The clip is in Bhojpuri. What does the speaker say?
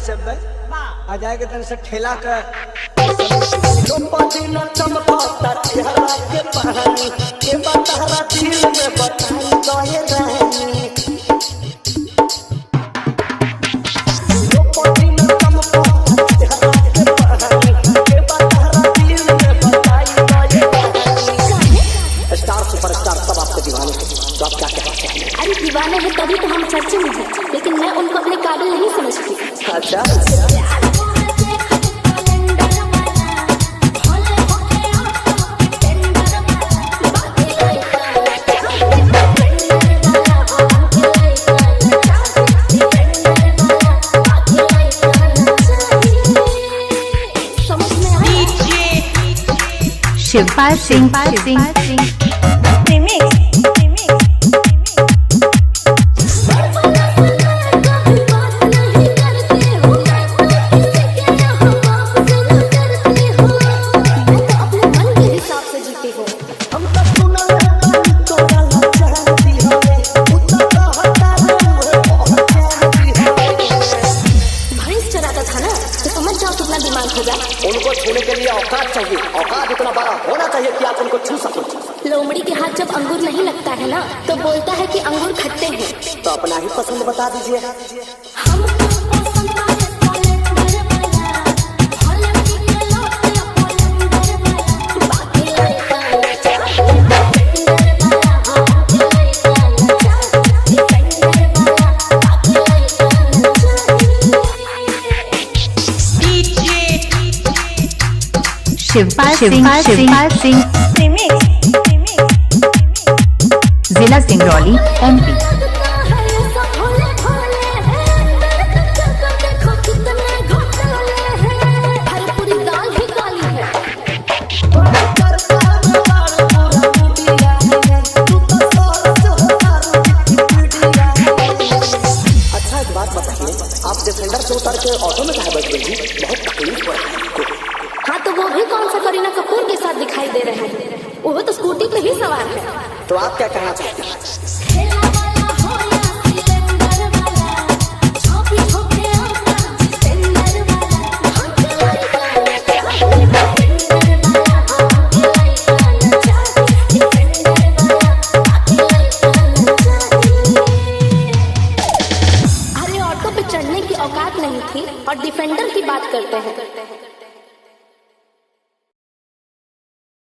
से आ जाएगा तन से ठेला कर अरे दीवाने हैं तभी तो हम चर्चे में हैं, लेकिन मैं उनको अपने काबिल नहीं समझती। अच्छा शिवपाल सिंह उनको छूने के लिए औकात चाहिए, औकात इतना बड़ा होना चाहिए कि आप उनको छू सको। लोमड़ी के हाथ जब अंगूर नहीं लगता है ना तो बोलता है कि अंगूर खट्टे हैं। तो अपना ही पसंद बता दीजिए। शिवपाल सिंह जिला सिंगरौली MP। अच्छा एक बात बताइए, आप डिफेंडर से उतर के ऑटो में कहाँ बैठ गई? बहुत तकलीफ हो रहा है। हाँ तो वो भी कौन सा करीना कपूर के साथ दिखाई दे रहे हैं, वो तो स्कूटी पे ही सवार है। तो आप क्या कहना चाहते हैं? अरे ऑटो पे चढ़ने की औकात नहीं थी और डिफेंडर की बात करते हैं।